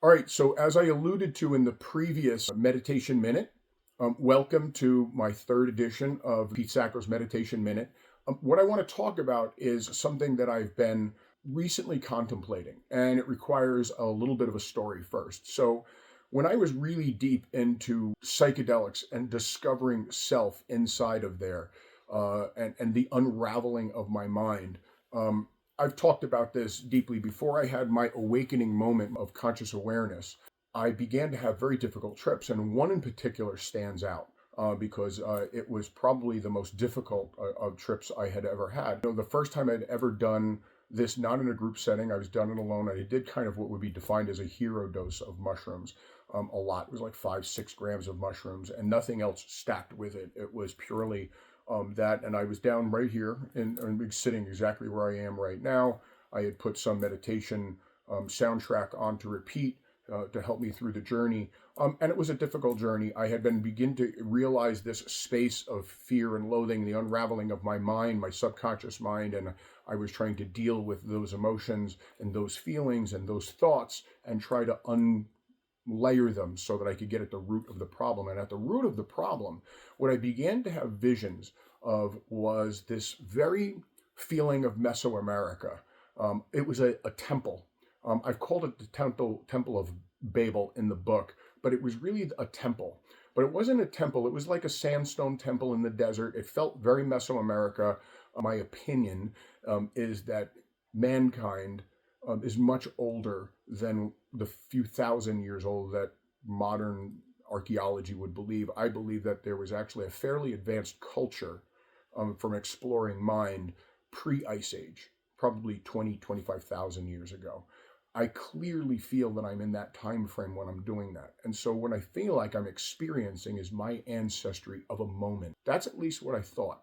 All right, so as I alluded to in the previous Meditation Minute, welcome to my third edition of Pete Sacco's Meditation Minute. What I want to talk about is something that I've been recently contemplating, and it requires a little bit of a story first. So, when I was really deep into psychedelics and discovering self inside of there, and the unraveling of my mind, um, I've talked about this deeply. Before I had my awakening moment of conscious awareness, I began to have very difficult trips, and one in particular stands out because it was probably the most difficult of trips I had ever had. The first time I'd ever done this, not in a group setting, I was done it alone. I did kind of what would be defined as a hero dose of mushrooms. A lot. It was like 5-6 grams of mushrooms and nothing else stacked with it. It was purely that, and I was down right here and sitting exactly where I am right now. I had put some meditation soundtrack on to repeat to help me through the journey. And it was a difficult journey. I had been begin to realize this space of fear and loathing, the unraveling of my mind, my subconscious mind, and I was trying to deal with those emotions and those feelings and those thoughts and try to layer them so that I could get at the root of the problem. And at the root of the problem, what I began to have visions of was this very feeling of Mesoamerica. It was a temple. I've called it the temple of Babel in the book, but it was really a temple. But it wasn't a temple. It was like a sandstone temple in the desert. It felt very Mesoamerica. My opinion is that mankind is much older than the few thousand years old that modern archaeology would believe. I believe that there was actually a fairly advanced culture from exploring mind pre-Ice Age, probably 25,000 years ago. I clearly feel that I'm in that time frame when I'm doing that. And so what I feel like I'm experiencing is my ancestry of a moment. That's at least what I thought.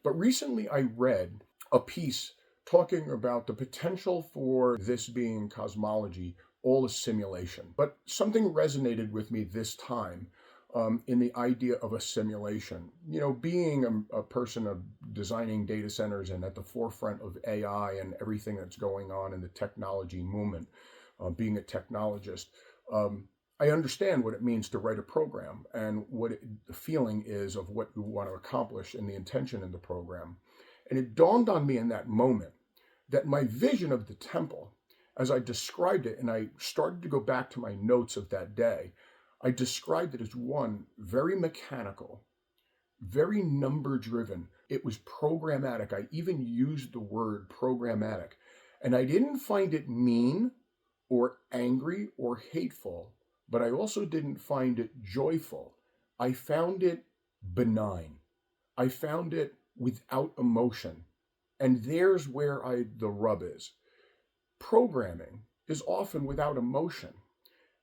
But recently I read a piece talking about the potential for this being cosmology, all a simulation. But something resonated with me this time in the idea of a simulation. Being a person of designing data centers and at the forefront of AI and everything that's going on in the technology movement, being a technologist, I understand what it means to write a program and the feeling is of what you want to accomplish and the intention in the program. And it dawned on me in that moment that my vision of the temple, as I described it, and I started to go back to my notes of that day, I described it as one, very mechanical, very number driven. It was programmatic. I even used the word programmatic. And I didn't find it mean or angry or hateful, but I also didn't find it joyful. I found it benign. I found it without emotion. And there's where the rub is. Programming is often without emotion.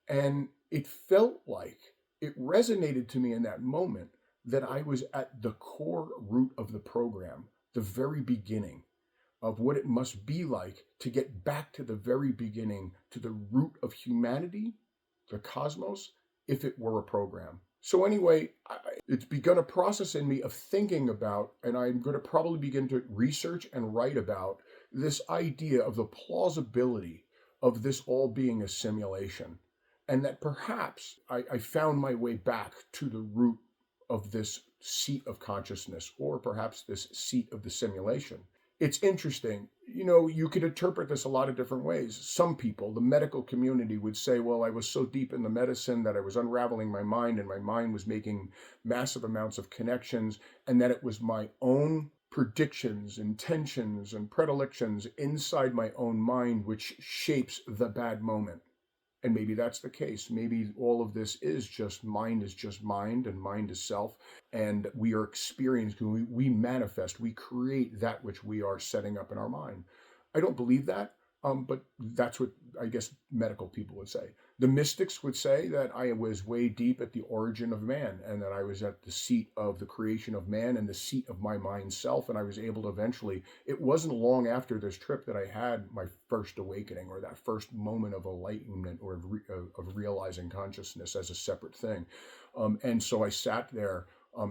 And it felt like it resonated to me in that moment that I was at the core root of the program, the very beginning of what it must be like to get back to the very beginning, to the root of humanity, the cosmos, if it were a program. So anyway, it's begun a process in me of thinking about, and I'm going to probably begin to research and write about this idea of the plausibility of this all being a simulation. And that perhaps I found my way back to the root of this seat of consciousness, or perhaps this seat of the simulation. It's interesting. You could interpret this a lot of different ways. Some people, the medical community, would say, well, I was so deep in the medicine that I was unraveling my mind and my mind was making massive amounts of connections, and that it was my own predictions, intentions, and predilections inside my own mind which shapes the bad moment. And maybe that's the case. Maybe all of this is just mind and mind is self. And we are experiencing, we manifest, we create that which we are setting up in our mind. I don't believe that, but that's what I guess medical people would say. The mystics would say that I was way deep at the origin of man and that I was at the seat of the creation of man and the seat of my mind self. And I was able to eventually, it wasn't long after this trip that I had my first awakening or that first moment of enlightenment or of realizing consciousness as a separate thing. And so I sat there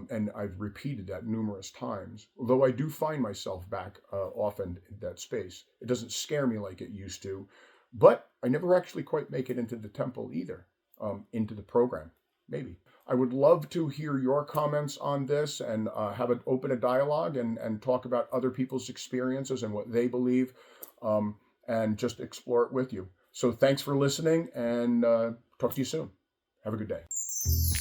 and I've repeated that numerous times, although I do find myself back often in that space. It doesn't scare me like it used to. But I never actually quite make it into the temple either, into the program. Maybe. I would love to hear your comments on this and have an open a dialogue and talk about other people's experiences and what they believe, um, and just explore it with you. So thanks for listening, and talk to you soon. Have a good day.